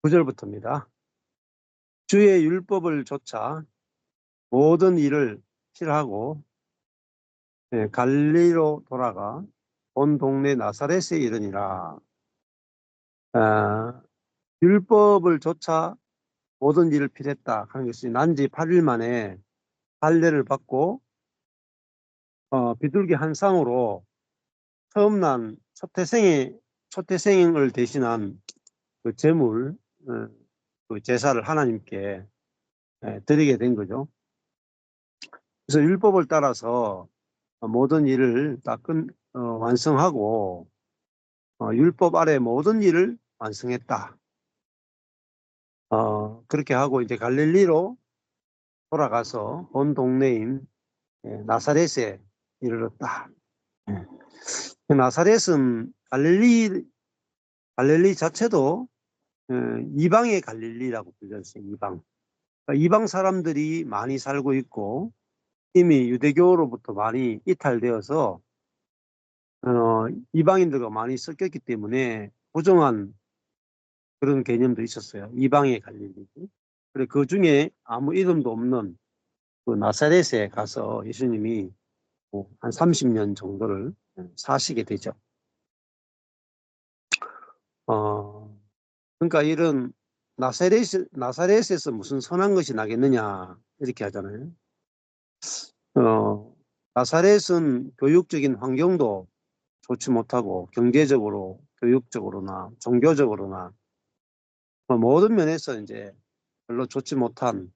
39절부터입니다. 주의 율법을 좇아 모든 일을 실하고 갈릴리로 돌아가 온 동네 나사렛에 이르니라. 율법을 좇아 모든 일을 필했다 하는 것이 난지 8일 만에 할례를 받고 비둘기 한 쌍으로 처음 난 초태생을 대신한 그 제물, 그 제사를 하나님께 드리게 된 거죠. 그래서 율법을 따라서 모든 일을 다 완성하고 율법 아래 모든 일을 완성했다. 그렇게 하고 이제 갈릴리로 돌아가서 온 동네인 나사렛에 이르렀다. 나사렛은 갈릴리 자체도 이방의 갈릴리라고 불렸어요. 이방. 그러니까 이방 사람들이 많이 살고 있고 이미 유대교로부터 많이 이탈되어서 이방인들과 많이 섞였기 때문에 부정한 그런 개념도 있었어요. 이방의 갈릴리. 그래 그 중에 아무 이름도 없는 그 나사렛에 가서 예수님이 한 30년 정도를 사시게 되죠. 그러니까 이런 나사렛에서 무슨 선한 것이 나겠느냐 이렇게 하잖아요. 나사렛은 교육적인 환경도 좋지 못하고 경제적으로, 교육적으로나 종교적으로나 모든 면에서 이제 별로 좋지 못한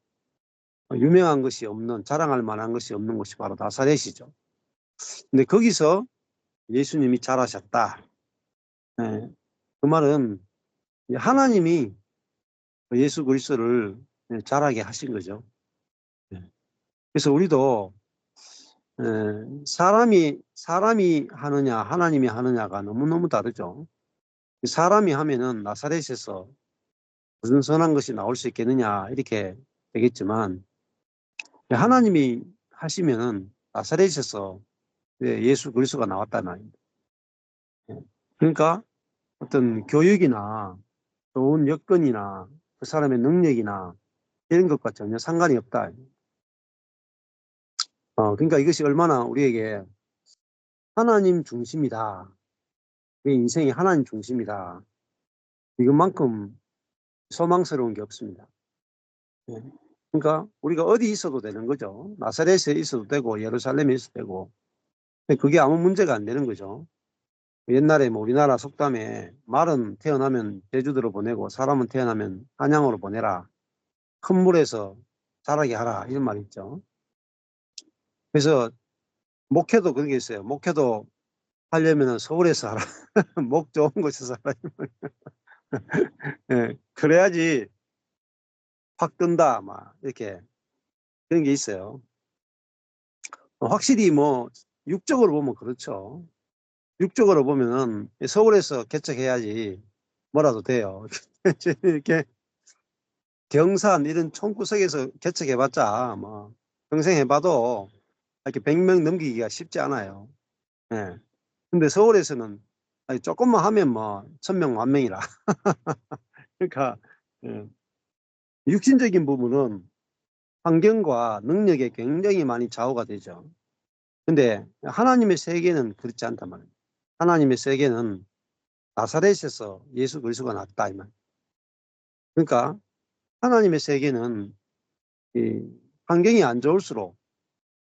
유명한 것이 없는, 자랑할 만한 것이 없는 곳이 바로 나사렛이죠. 근데 거기서 예수님이 자라셨다. 그 말은 하나님이 예수 그리스도를 자라게 하신 거죠. 그래서 우리도 사람이 하느냐 하나님이 하느냐가 너무너무 다르죠. 사람이 하면은 나사렛에서 무슨 선한 것이 나올 수 있겠느냐 이렇게 되겠지만 하나님이 하시면은 나사렛에서 예수 그리스도가 나왔다는 말입니다. 그러니까 어떤 교육이나 좋은 여건이나 그 사람의 능력이나 이런 것과 전혀 상관이 없다. 그러니까 이것이 얼마나 우리에게 하나님 중심이다. 우리 인생이 하나님 중심이다. 이것만큼 소망스러운 게 없습니다. 그러니까 우리가 어디 있어도 되는 거죠. 나사렛에 있어도 되고 예루살렘에 있어도 되고 그게 아무 문제가 안 되는 거죠. 옛날에 뭐 우리나라 속담에 말은 태어나면 제주도로 보내고 사람은 태어나면 한양으로 보내라. 큰 물에서 자라게 하라. 이런 말이 있죠. 그래서 목회도 그런 게 있어요. 목회도 하려면 서울에서 하라. 목 좋은 곳에서 하라. 그래야지 확 뜬다. 막 이렇게 그런 게 있어요. 확실히 뭐 육적으로 보면 그렇죠. 육적으로 보면은 서울에서 개척해야지 뭐라도 돼요. 이렇게 경산 이런 촌구석에서 개척해봤자 뭐 평생 해봐도 이렇게 100명 넘기기가 쉽지 않아요. 예. 근데 서울에서는 조금만 하면 뭐 1000명, 10,000명이라. 그러니까 육신적인 부분은 환경과 능력에 굉장히 많이 좌우가 되죠. 근데 하나님의 세계는 그렇지 않단 말이에요. 하나님의 세계는 나사렛에서 예수 그리스도가 났다 이 말. 그러니까 하나님의 세계는 이 환경이 안 좋을수록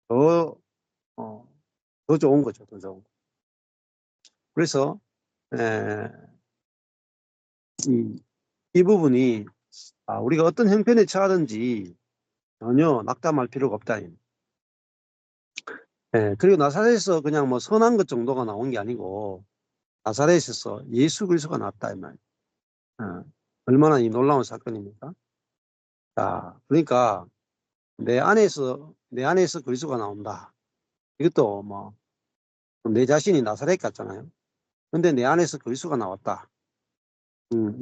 더, 더 좋은 거죠. 더 좋은 거. 그래서 이 부분이 우리가 어떤 형편에 처하든지 전혀 낙담할 필요가 없다. 그리고 나사렛에서 그냥 뭐 선한 것 정도가 나온 게 아니고 나사렛에서 예수 그리스도가 났다 이 말. 얼마나 이 놀라운 사건입니까? 자, 그러니까 내 안에서 그리스도가 나온다. 이것도 뭐 내 자신이 나사렛 같잖아요. 근데 내 안에서 그리스도가 나왔다.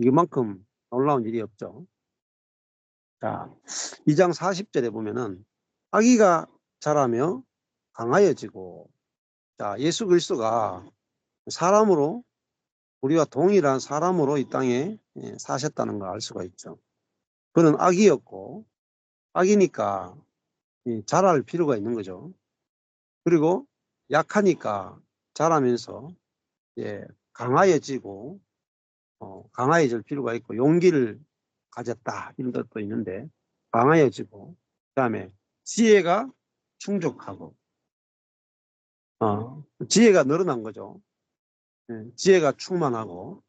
이만큼 놀라운 일이 없죠. 자, 2장 40절에 보면은 아기가 자라며 강하여지고, 자, 예수 그리스도가 사람으로 우리와 동일한 사람으로 이 땅에 사셨다는 걸 알 수가 있죠. 그는 악이었고 악이니까 자랄 필요가 있는 거죠. 그리고 약하니까 자라면서 강화해지고 강화해질 필요가 있고 용기를 가졌다 이런 것도 있는데 강화해지고 그다음에 지혜가 충족하고 지혜가 늘어난 거죠. 지혜가 충만하고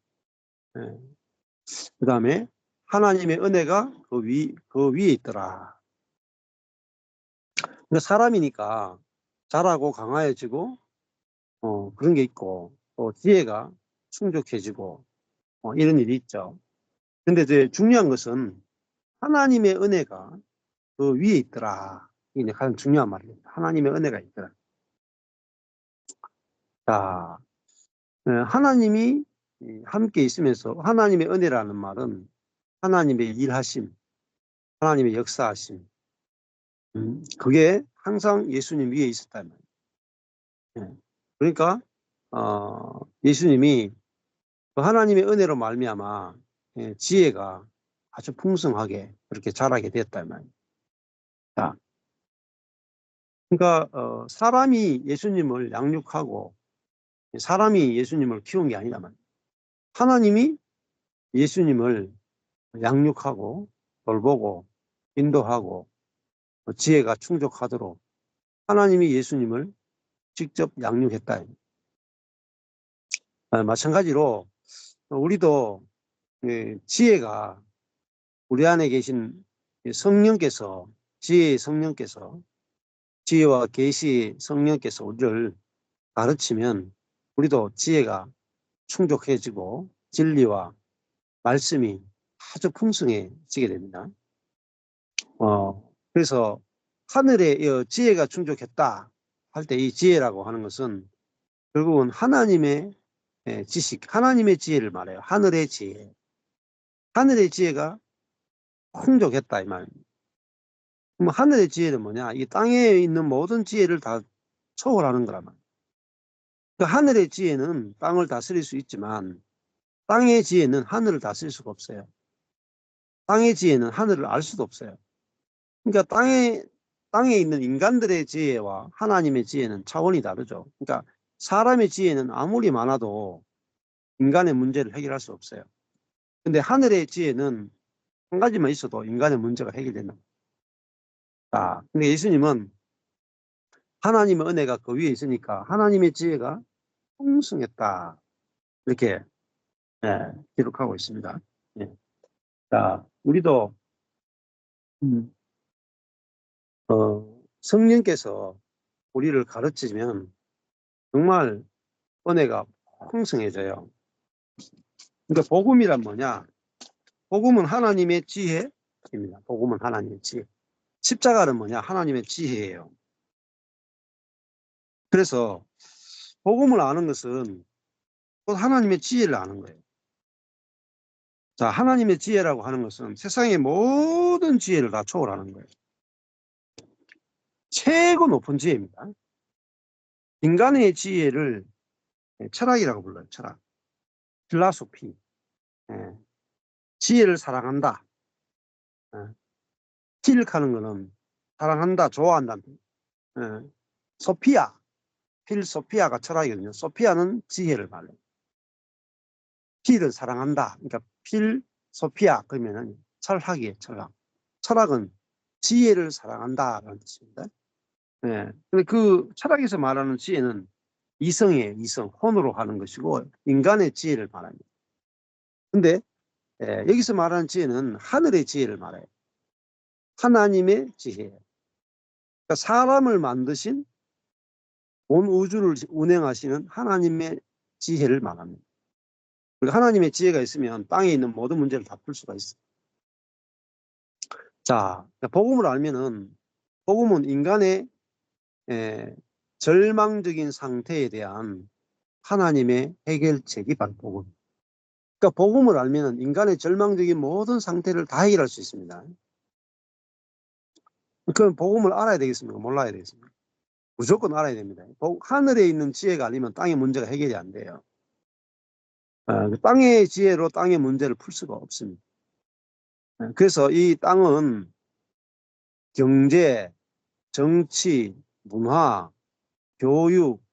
그다음에 하나님의 은혜가 그 위에 있더라. 그러니까 사람이니까 자라고 강화해지고 그런 게 있고 또 지혜가 충족해지고 이런 일이 있죠. 근데 이제 중요한 것은 하나님의 은혜가 그 위에 있더라. 이게 가장 중요한 말입니다. 하나님의 은혜가 있더라. 자, 하나님이 함께 있으면서 하나님의 은혜라는 말은 하나님의 일하심, 하나님의 역사하심, 그게 항상 예수님 위에 있었다는 말이에요. 그러니까 예수님이 그 하나님의 은혜로 말미암아 지혜가 아주 풍성하게 그렇게 자라게 됐단 말이에요. 자, 그러니까 사람이 예수님을 양육하고 사람이 예수님을 키운 게 아니다 말이에요. 하나님이 예수님을 양육하고 돌보고 인도하고 지혜가 충족하도록 하나님이 예수님을 직접 양육했다. 마찬가지로 우리도 지혜가 우리 안에 계신 성령께서 지혜의 성령께서 지혜와 계시의 성령께서 우리를 가르치면 우리도 지혜가 충족해지고 진리와 말씀이 아주 풍성해지게 됩니다. 그래서 하늘에 지혜가 충족했다 할 때 이 지혜라고 하는 것은 결국은 하나님의 지식, 하나님의 지혜를 말해요. 하늘의 지혜. 하늘의 지혜가 풍족했다 이 말입니다. 그럼 하늘의 지혜는 뭐냐? 이 땅에 있는 모든 지혜를 다 초월하는 거란 말이에요. 그 하늘의 지혜는 땅을 다스릴 수 있지만 땅의 지혜는 하늘을 다스릴 수가 없어요. 땅의 지혜는 하늘을 알 수도 없어요. 그러니까 땅에 있는 인간들의 지혜와 하나님의 지혜는 차원이 다르죠. 그러니까 사람의 지혜는 아무리 많아도 인간의 문제를 해결할 수 없어요. 근데 하늘의 지혜는 한 가지만 있어도 인간의 문제가 해결된다. 근데 예수님은 하나님의 은혜가 그 위에 있으니까 하나님의 지혜가 풍성했다. 이렇게 기록하고 있습니다. 예. 자, 우리도 음, 성령께서 우리를 가르치면 정말 은혜가 풍성해져요. 그러니까 복음이란 뭐냐? 복음은 하나님의 지혜입니다. 복음은 하나님의 지혜. 십자가는 뭐냐? 하나님의 지혜예요. 그래서 복음을 아는 것은 곧 하나님의 지혜를 아는 거예요. 자, 하나님의 지혜라고 하는 것은 세상의 모든 지혜를 다 초월하는 거예요. 최고 높은 지혜입니다. 인간의 지혜를 철학이라고 불러요. 철학. 필라소피. 지혜를 사랑한다. 필하는 거는 사랑한다, 좋아한다. 소피아. 필소피아가 철학이거든요. 소피아는 지혜를 말해요. 필을 사랑한다. 그러니까 필소피아 그러면은 철학이에요. 철학. 철학은 지혜를 사랑한다라는 뜻입니다. 근데 그 철학에서 말하는 지혜는 이성이에요. 이성. 혼으로 하는 것이고 인간의 지혜를 말합니다. 근데 여기서 말하는 지혜는 하늘의 지혜를 말해요. 하나님의 지혜예요. 그러니까 사람을 만드신 온 우주를 운행하시는 하나님의 지혜를 말합니다. 그러니까 하나님의 지혜가 있으면 땅에 있는 모든 문제를 다 풀 수가 있어요. 자, 복음을 알면은 복음은 인간의 절망적인 상태에 대한 하나님의 해결책이 바로 복음. 그러니까 복음을 알면은 인간의 절망적인 모든 상태를 다 해결할 수 있습니다. 그럼 복음을 알아야 되겠습니까? 몰라야 되겠습니까? 무조건 알아야 됩니다. 하늘에 있는 지혜가 아니면 땅의 문제가 해결이 안 돼요. 그 땅의 지혜로 땅의 문제를 풀 수가 없습니다. 그래서 이 땅은 경제, 정치, 문화, 교육,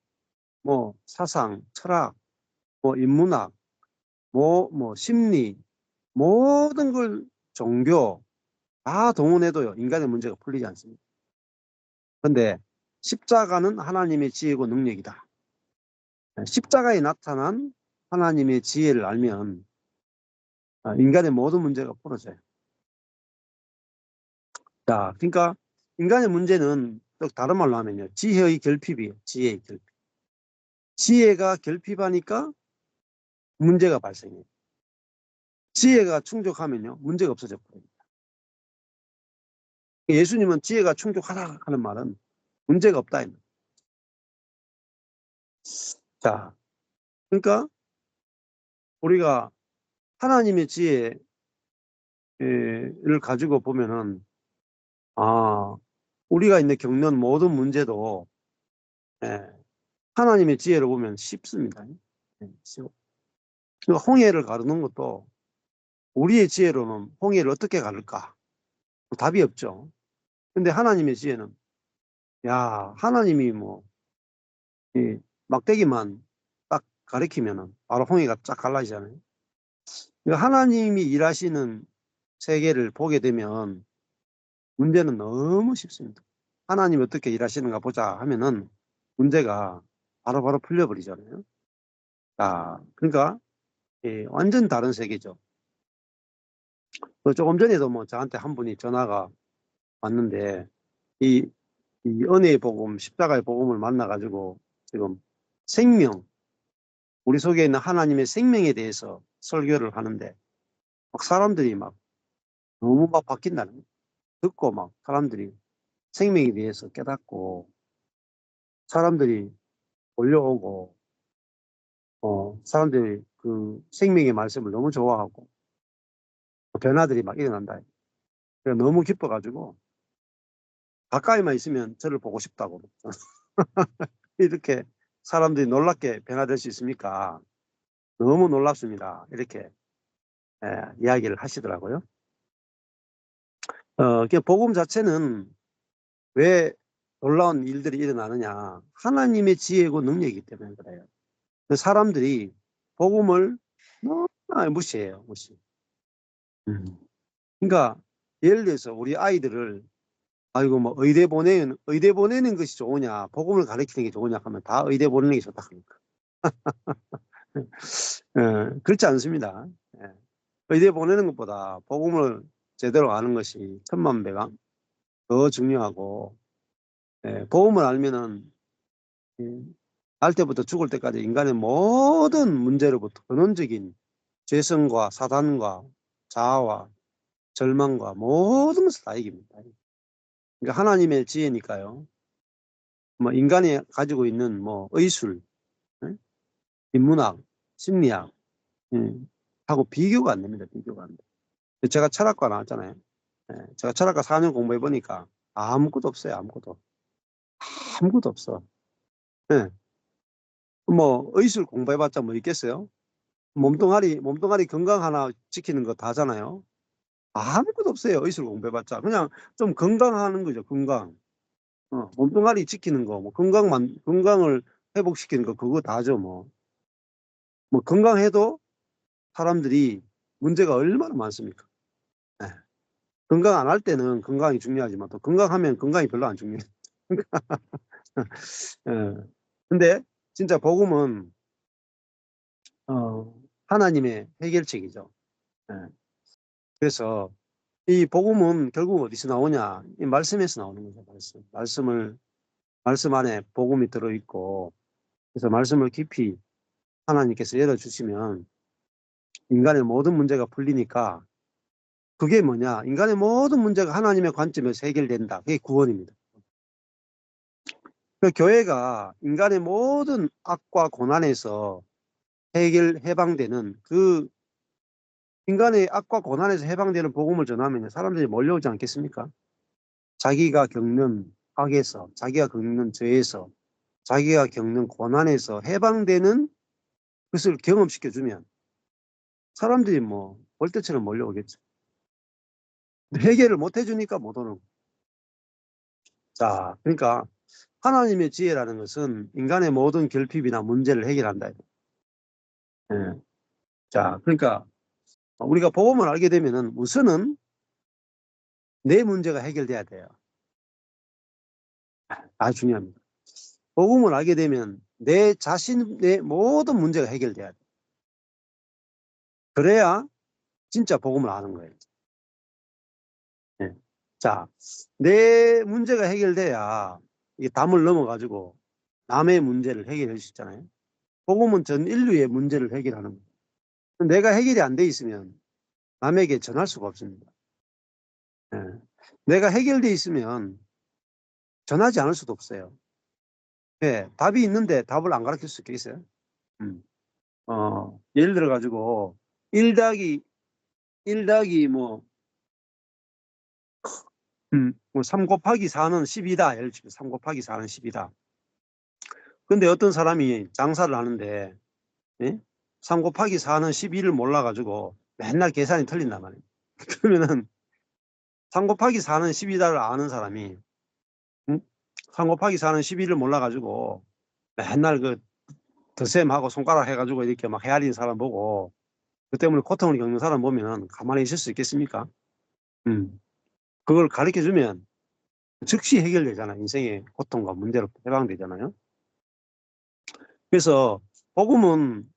뭐 사상, 철학, 뭐 인문학, 뭐 심리, 모든 걸 종교 다 동원해도요 인간의 문제가 풀리지 않습니다. 그런데 십자가는 하나님의 지혜고 능력이다. 십자가에 나타난 하나님의 지혜를 알면 인간의 모든 문제가 풀어져요. 자, 그러니까 인간의 문제는 또 다른 말로 하면요. 지혜의 결핍이에요. 지혜의 결핍. 지혜가 결핍하니까 문제가 발생해요. 지혜가 충족하면요. 문제가 없어져 버립니다. 예수님은 지혜가 충족하다 하는 말은 문제가 없다. 자, 그러니까 우리가 하나님의 지혜를 가지고 보면은 우리가 있는 겪는 모든 문제도 하나님의 지혜를 보면 쉽습니다. 쉬워. 그러니까 홍해를 가르는 것도 우리의 지혜로는 홍해를 어떻게 가를까? 답이 없죠. 근데 하나님의 지혜는 하나님이 이 막대기만 딱 가리키면은 바로 홍해가 쫙 갈라지잖아요. 그러니까 하나님이 일하시는 세계를 보게 되면 문제는 너무 쉽습니다. 하나님이 어떻게 일하시는가 보자 하면은 문제가 바로바로 풀려버리잖아요. 그러니까 완전 다른 세계죠. 조금 전에도 저한테 한 분이 전화가 왔는데 이 은혜의 복음, 십자가의 복음을 만나가지고 지금 우리 속에 있는 하나님의 생명에 대해서 설교를 하는데 사람들이 너무 바뀐다는 거예요. 듣고 사람들이 생명에 대해서 깨닫고 사람들이 몰려오고 사람들이 그 생명의 말씀을 너무 좋아하고 변화들이 일어난다. 그래서 너무 기뻐가지고 가까이만 있으면 저를 보고 싶다고 이렇게 사람들이 놀랍게 변화될 수 있습니까? 너무 놀랍습니다. 이렇게 이야기를 하시더라고요. 복음 자체는 왜 놀라운 일들이 일어나느냐? 하나님의 지혜고 능력이기 때문에 그래요. 사람들이 복음을 너무 무시해요. 무시. 그러니까 예를 들어서 우리 아이들을 의대 보내는 것이 좋으냐, 복음을 가르치는 게 좋으냐 하면 다 의대 보내는 게 좋다 하니까. 그렇지 않습니다. 의대 보내는 것보다 복음을 제대로 아는 것이 천만 배가 더 중요하고, 복음을 알면은 알 때부터 죽을 때까지 인간의 모든 문제로부터 근원적인 죄성과 사단과 자아와 절망과 모든 것을 다 이깁니다. 그러니까 하나님의 지혜니까요. 인간이 가지고 있는 의술, 인문학, 심리학 하고 비교가 안 됩니다. 비교가 안 돼. 제가 철학과 나왔잖아요. 제가 철학과 4년 공부해 보니까 아무것도 없어요. 아무것도 없어. 의술 공부해봤자 뭐 있겠어요? 몸뚱아리 건강 하나 지키는 거 다잖아요. 아무것도 없어요. 의술 공부해봤자 그냥 좀 건강하는 거죠. 건강. 몸뚱아리 지키는 거, 건강을 회복시키는 거 그거 다죠. 건강해도 사람들이 문제가 얼마나 많습니까? 네. 건강 안 할 때는 건강이 중요하지만 또 건강하면 건강이 별로 안 중요해요. 근데 진짜 복음은 하나님의 해결책이죠. 그래서 이 복음은 결국 어디서 나오냐? 이 말씀에서 나오는 거죠. 말씀 안에 복음이 들어있고, 그래서 말씀을 깊이 하나님께서 열어주시면 인간의 모든 문제가 풀리니까 그게 뭐냐? 인간의 모든 문제가 하나님의 관점에서 해결된다. 그게 구원입니다. 그 교회가 인간의 모든 악과 고난에서 해방되는 인간의 악과 고난에서 해방되는 복음을 전하면 사람들이 몰려오지 않겠습니까? 자기가 겪는 악에서, 자기가 겪는 죄에서, 자기가 겪는 고난에서 해방되는 것을 경험시켜주면 사람들이 뭐 벌떼처럼 몰려오겠죠. 해결을 못 해주니까 못 오는. 자, 그러니까 하나님의 지혜라는 것은 인간의 모든 결핍이나 문제를 해결한다. 예. 자, 그러니까 우리가 복음을 알게 되면은 우선은 내 문제가 해결돼야 돼요. 아주 중요합니다. 복음을 알게 되면 내 자신의 모든 문제가 해결돼야 돼. 그래야 진짜 복음을 아는 거예요. 예. 자, 내 문제가 해결돼야 이 담을 넘어가지고 남의 문제를 해결할 수 있잖아요. 복음은 전 인류의 문제를 해결하는 거예요. 내가 해결이 안 돼 있으면 남에게 전할 수가 없습니다. 예. 내가 해결돼 있으면 전하지 않을 수도 없어요. 예. 답이 있는데 답을 안 가르칠 수 있겠어요? 예를 들어 가지고 1 더하기 뭐 3 곱하기 4는 10이다. 예를 들어 3 곱하기 4는 10이다. 근데 어떤 사람이 장사를 하는데, 예? 3 곱하기 4는 12를 몰라가지고 맨날 계산이 틀린단 말이에요. 그러면은 3 곱하기 4는 10이다를 아는 사람이 3 곱하기 4는 12를 몰라가지고 맨날 그 덧셈하고 손가락 해가지고 이렇게 막 헤아리는 사람 보고 그 때문에 고통을 겪는 사람 보면 가만히 있을 수 있겠습니까? 그걸 가르쳐 주면 즉시 해결되잖아요. 인생의 고통과 문제로 해방되잖아요. 그래서 복음은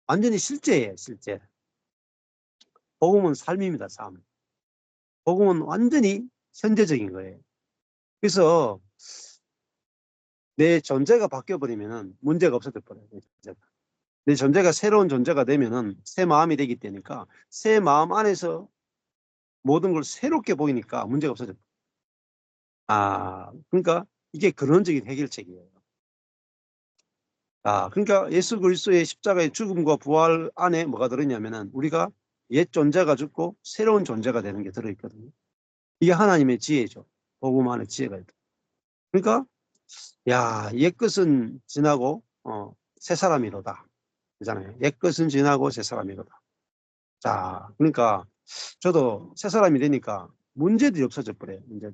완전히 실제예요. 실제. 복음은 삶입니다. 삶. 복음은 완전히 현재적인 거예요. 그래서 내 존재가 바뀌어버리면 문제가 없어져 버려요. 내 존재가 새로운 존재가 되면은 새 마음이 되기 때니까 새 마음 안에서 모든 걸 새롭게 보이니까 문제가 없어져 버려요. 그러니까 이게 근원적인 해결책이에요. 그러니까 예수 그리스도의 십자가의 죽음과 부활 안에 뭐가 들었냐면은 우리가 옛 존재가 죽고 새로운 존재가 되는 게 들어있거든요. 이게 하나님의 지혜죠. 복음 안에 지혜가 있다. 그러니까 옛것은 지나고 새 사람이로다. 그잖아요. 옛것은 지나고 새 사람이로다. 자, 그러니까 저도 새 사람이 되니까 문제들이 없어져 버려요. 이제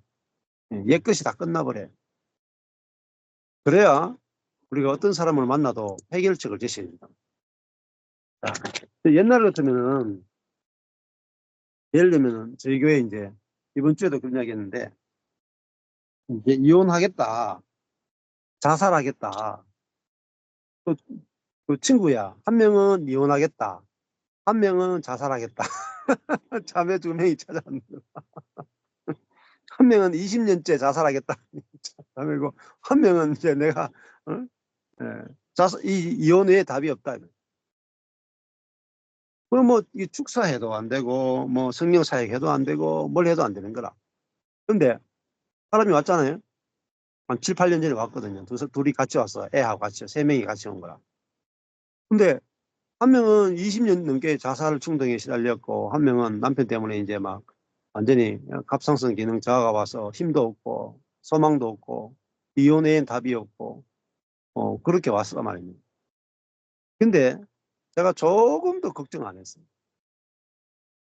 옛것이 다 끝나버려요. 그래야 우리가 어떤 사람을 만나도 해결책을 제시해 줍니다. 옛날 같으면은 예를 들면 저희 교회 이제 이번 주에도 그런 이야기 했는데 이제 이혼하겠다, 자살하겠다. 그 친구야, 한 명은 이혼하겠다, 한 명은 자살하겠다. 자매 2명이 찾아왔는데 한 명은 20년째 자살하겠다. 자매고 한 명은 이제 내가 이혼 외에 답이 없다. 그럼 뭐 축사해도 안 되고 뭐 성령 사역해도 안 되고 뭘 해도 안 되는 거라. 근데 사람이 왔잖아요. 한 7, 8년 전에 왔거든요. 둘이 같이 왔어. 애하고 같이 3명이 같이 온 거라. 근데 한 명은 20년 넘게 자살 충동에 시달렸고 한 명은 남편 때문에 이제 막 완전히 갑상선 기능 저하가 와서 힘도 없고 소망도 없고 이혼 외엔 답이 없고 그렇게 왔단 말입니다. 근데 제가 조금도 걱정 안 했어요.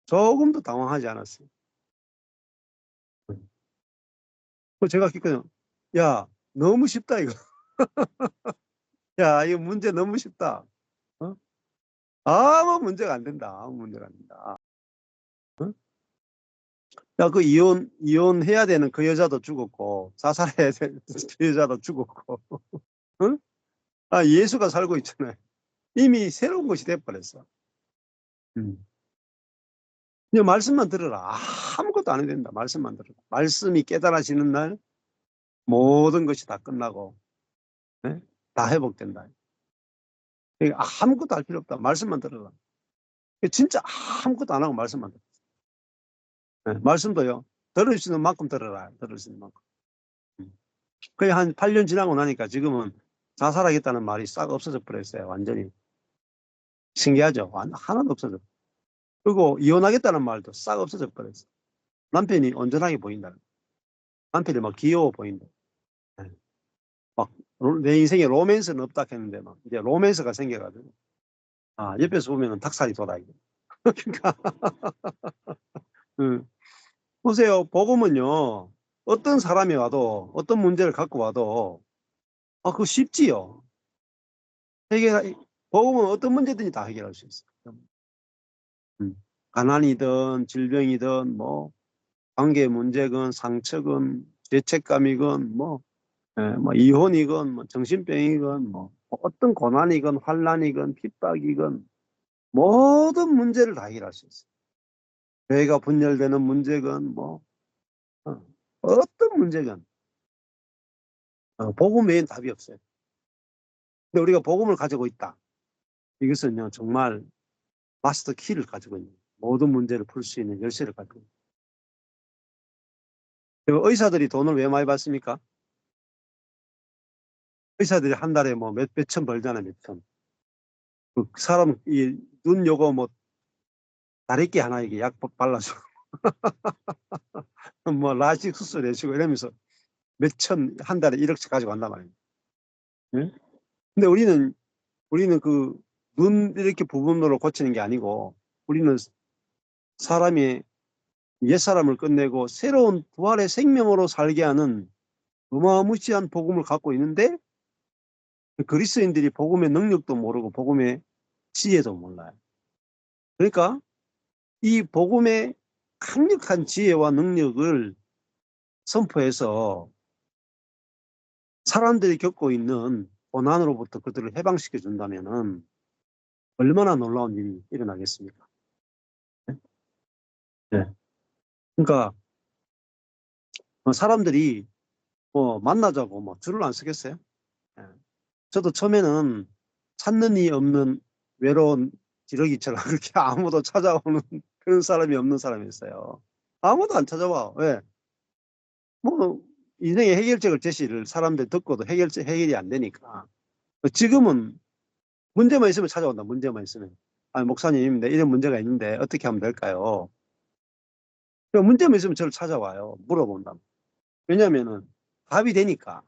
조금도 당황하지 않았어요. 제가 기껏 야 너무 쉽다 이거. 야 이거 문제 너무 쉽다. 어? 아무 문제가 안 된다. 아무 문제가 안 된다. 어? 야, 그 이혼해야 되는 그 여자도 죽었고, 자살해야 되는 그 여자도 죽었고, 응? 예수가 살고 있잖아요. 이미 새로운 것이 돼버렸어. 그냥 말씀만 들어라. 아무것도 안 해도 된다. 말씀만 들어라. 말씀이 깨달아지는 날 모든 것이 다 끝나고, 네? 다 회복된다. 그러니까 아무것도 할 필요 없다. 말씀만 들어라. 진짜 아무것도 안 하고 말씀만 들어라. 네? 말씀도요. 들을 수 있는 만큼 들어라. 들을 수 있는 만큼. 거의 한 8년 지나고 나니까 지금은 자살하겠다는 말이 싹 없어져 버렸어요. 완전히. 신기하죠? 하나도 없어져. 그리고 이혼하겠다는 말도 싹 없어져 버렸어요. 남편이 온전하게 보인다. 남편이 막 귀여워 보인다. 네. 막 내 인생에 로맨스는 없다 했는데 막 이제 로맨스가 생겨가지고 옆에서 보면은 닭살이 돋아. 그러니까, 보세요. 복음은요, 어떤 사람이 와도, 어떤 문제를 갖고 와도, 그거 쉽지요. 복음은 어떤 문제든지 다 해결할 수 있어요. 음. 가난이든, 질병이든, 뭐, 관계 문제건, 상처건, 죄책감이건, 뭐 이혼이건, 뭐 정신병이건, 뭐 어떤 고난이건, 환난이건, 핍박이건, 모든 문제를 다 해결할 수 있어요. 교회가 분열되는 문제건, 어, 어떤 문제건, 복음 외엔 답이 없어요. 근데 우리가 복음을 가지고 있다. 이것은요, 정말 마스터 키를 가지고 있는, 모든 문제를 풀 수 있는 열쇠를 가지고 있는. 그리고 의사들이 돈을 왜 많이 받습니까? 의사들이 한 달에 뭐 몇천 벌잖아요, 몇천. 그 사람, 눈 요거 뭐, 다래끼 하나 이게 약 발라주고, 뭐, 라식 수술 해주고 이러면서 몇천, 한 달에 1억씩 가지고 간단 말이에요. 예? 근데 우리는 그, 눈 이렇게 부분으로 고치는 게 아니고, 우리는 사람이 옛사람을 끝내고 새로운 부활의 생명으로 살게 하는 어마무시한 복음을 갖고 있는데, 그리스도인들이 복음의 능력도 모르고 복음의 지혜도 몰라요. 그러니까 이 복음의 강력한 지혜와 능력을 선포해서 사람들이 겪고 있는 고난으로부터 그들을 해방시켜 준다면은 얼마나 놀라운 일이 일어나겠습니까? 네. 그러니까 사람들이 만나자고 줄을 안 서겠어요? 네. 저도 처음에는 찾는 이 없는 외로운 기러기처럼 그렇게 아무도 찾아오는 그런 사람이 없는 사람이었어요. 아무도 안 찾아와. 왜? 뭐 인생의 해결책을 제시를 사람들 듣고도 해결이 안 되니까. 지금은 문제만 있으면 찾아온다. 문제만 있으면. 목사님, 내 이런 문제가 있는데 어떻게 하면 될까요? 문제만 있으면 저를 찾아와요. 물어본다. 왜냐면은 답이 되니까.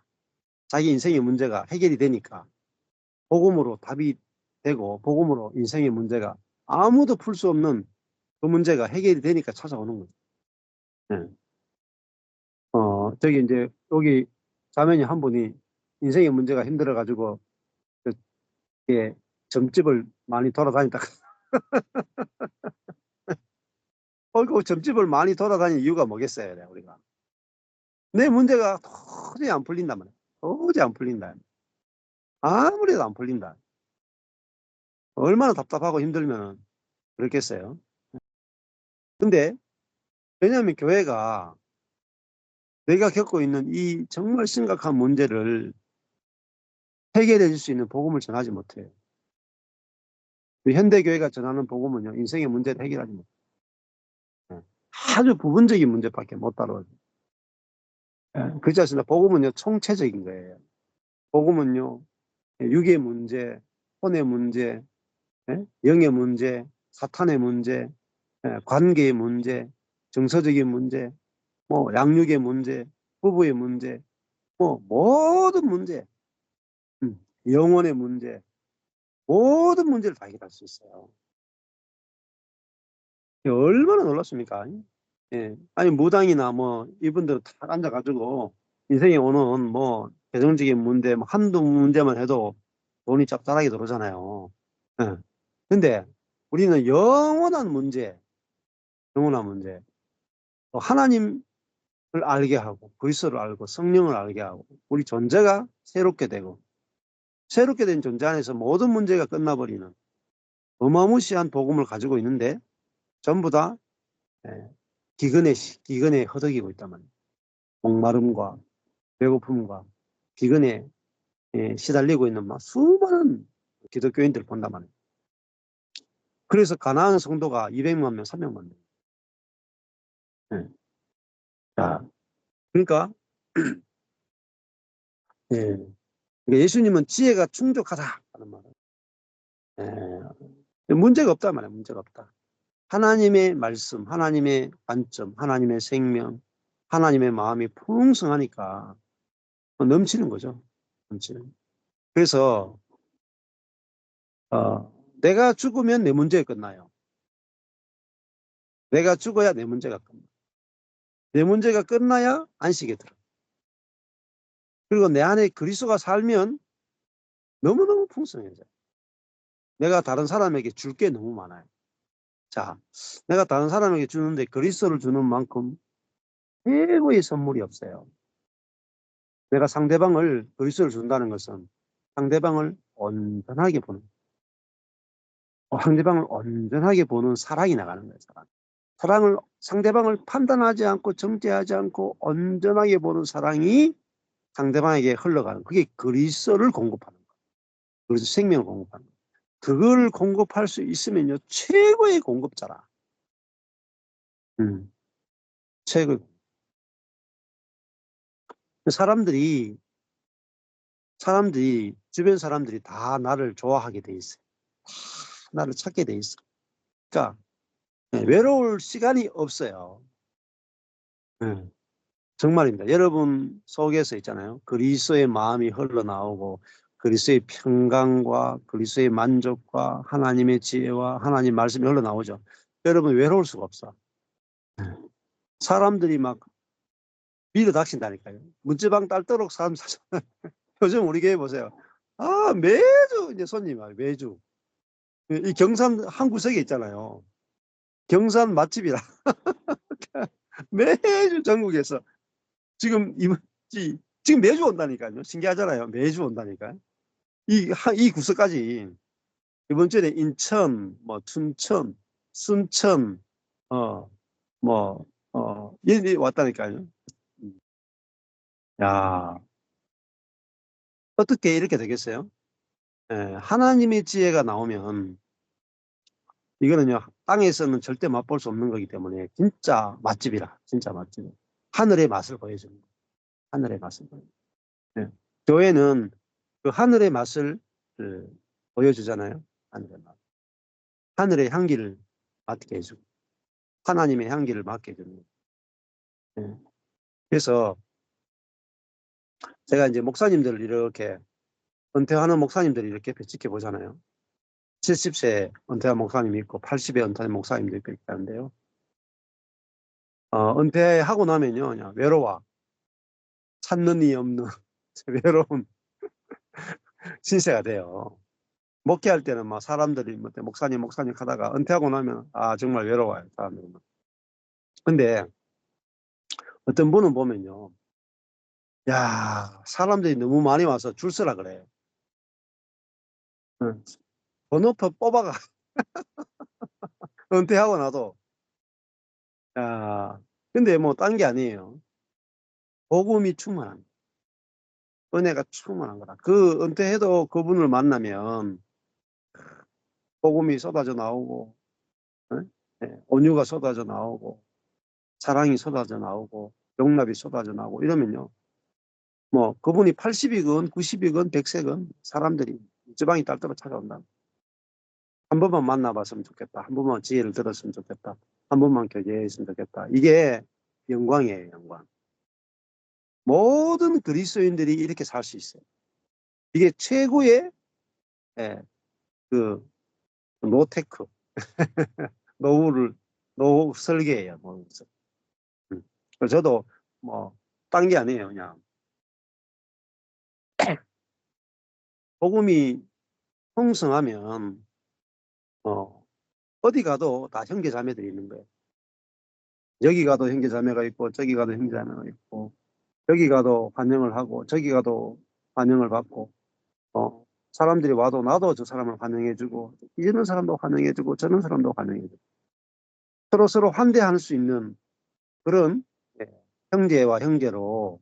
자기 인생의 문제가 해결이 되니까. 복음으로 답이 되고, 복음으로 인생의 문제가 아무도 풀 수 없는 그 문제가 해결이 되니까 찾아오는 거죠. 네. 저기 이제 여기 자매니 한 분이 인생의 문제가 힘들어가지고, 그 점집을 많이 돌아다니다가, 그 점집을 많이 돌아다니는 이유가 뭐겠어요, 우리가. 내 문제가 도저히 안 풀린단 말이야. 도저히 안 풀린다. 아무리 해도 안 풀린다. 얼마나 답답하고 힘들면 그렇겠어요. 근데 왜냐하면 교회가 내가 겪고 있는 이 정말 심각한 문제를 해결해 줄 수 있는 복음을 전하지 못해요. 현대교회가 전하는 복음은요, 인생의 문제를 해결하지 못해요. 아주 부분적인 문제밖에 못 다뤄요. 그렇지 않습니까? 복음은요, 총체적인 거예요. 복음은요, 육의 문제, 혼의 문제, 영의 문제, 사탄의 문제, 관계의 문제, 정서적인 문제, 양육의 문제, 부부의 문제, 모든 문제, 영혼의 문제, 모든 문제를 다 해결할 수 있어요. 얼마나 놀랐습니까? 예. 아니, 무당이나 이분들은 다 앉아가지고 인생에 오는 개정적인 문제, 한두 문제만 해도 돈이 짭짤하게 들어오잖아요. 예. 근데 우리는 영원한 문제, 영원한 문제, 하나님을 알게 하고, 그리스도를 알고, 성령을 알게 하고, 우리 존재가 새롭게 되고, 새롭게 된 존재 안에서 모든 문제가 끝나버리는 어마무시한 복음을 가지고 있는데, 전부 다 기근에 허덕이고 있단 말이에요. 목마름과 배고픔과 기근에 시달리고 있는 수많은 기독교인들을 본단 말이에요. 그래서 가나안 성도가 200만 명, 300만 명. 예. 자, 그러니까 예. 그러니까 예수님은 지혜가 충족하다 하는 말은 문제가 없다 말이에요. 문제가 없다. 하나님의 말씀, 하나님의 관점, 하나님의 생명, 하나님의 마음이 풍성하니까 넘치는 거죠. 넘치는. 그래서 내가 죽으면 내 문제가 끝나요. 내가 죽어야 내 문제가 끝나. 내 문제가 끝나야 안식에 들어. 그리고 내 안에 그리스도가 살면 너무너무 풍성해져요. 내가 다른 사람에게 줄 게 너무 많아요. 자, 내가 다른 사람에게 주는데 그리스도를 주는 만큼 최고의 선물이 없어요. 내가 상대방을 그리스도를 준다는 것은 상대방을 온전하게 보는, 상대방을 온전하게 보는 사랑이 나가는 거예요. 사랑을 상대방을 판단하지 않고 정죄하지 않고 온전하게 보는 사랑이 상대방에게 흘러가는, 그게 그리스도를 공급하는 거예요. 그래서 생명을 공급하는 거예요. 그걸 공급할 수 있으면요 최고의 공급자라. 최고. 사람들이 주변 사람들이 다 나를 좋아하게 돼 있어요. 다 나를 찾게 돼 있어. 그러니까 외로울 시간이 없어요. 정말입니다. 여러분 속에서 있잖아요. 그리스도의 마음이 흘러나오고 그리스도의 평강과 그리스도의 만족과 하나님의 지혜와 하나님 말씀이 흘러나오죠. 여러분 외로울 수가 없어. 사람들이 막 밀어닥친다니까요. 문지방 딸도록 사람 사죠. 요즘 우리 교회 보세요. 매주 이제 손님 와요. 매주. 이 경산 한 구석에 있잖아요. 경산 맛집이라. 매주 전국에서 지금 지금 매주 온다니까요. 신기하잖아요. 매주 온다니까요. 이 구석까지 이번 주에 인천, 뭐 춘천, 순천, 여기 왔다니까요. 야, 어떻게 이렇게 되겠어요? 하나님의 지혜가 나오면 이거는요 땅에서는 절대 맛볼 수 없는 거기 때문에 진짜 맛집이라, 진짜 맛집. 하늘의 맛을 보여주는 거예요. 하늘의 맛을 보여주는 거예요. 교회는 그 하늘의 맛을 보여주잖아요. 하늘의 맛. 하늘의 향기를 맡게 해주고 하나님의 향기를 맡게 해주는 거예요. 그래서 제가 이제 목사님들을 이렇게 은퇴하는 목사님들이 이렇게 지켜보잖아요. 70세 은퇴한 목사님이 있고 80에 은퇴한 목사님도 있고 있다는데요. 은퇴하고 나면요 그냥 외로워. 찾는 이 없는 외로운 신세가 돼요. 목회할 때는 막 사람들이 목사님 하다가 은퇴하고 나면 정말 외로워요. 사람들은. 근데 어떤 분은 보면요. 야, 사람들이 너무 많이 와서 줄 서라 그래요. 번호표 뽑아가. 은퇴하고 나도. 야, 근데 뭐 딴 게 아니에요. 복음이 충만한, 은혜가 충만한 거다. 그 은퇴해도 그분을 만나면 복음이 쏟아져 나오고, 온유가 쏟아져 나오고, 사랑이 쏟아져 나오고, 용납이 쏟아져 나오고 이러면요. 뭐 그분이 80이건 90이건 100세건 사람들이 지방이 딸도록 찾아온다. 한 번만 만나봤으면 좋겠다. 한 번만 지혜를 들었으면 좋겠다. 한 번만 교제했으면 좋겠다. 이게 영광이에요, 영광. 모든 그리스도인들이 이렇게 살 수 있어요. 이게 최고의 그 노테크 노후 설계예요. 저도 뭐 딴 게 아니에요. 그냥 복음이 풍성하면 어디 가도 다 형제 자매들이 있는 거예요. 여기 가도 형제 자매가 있고 저기 가도 형제 자매가 있고 여기 가도 환영을 하고 저기 가도 환영을 받고 사람들이 와도 나도 저 사람을 환영해주고 이런 사람도 환영해주고 저런 사람도 환영해주고 서로 환대할 수 있는 그런 형제와 형제로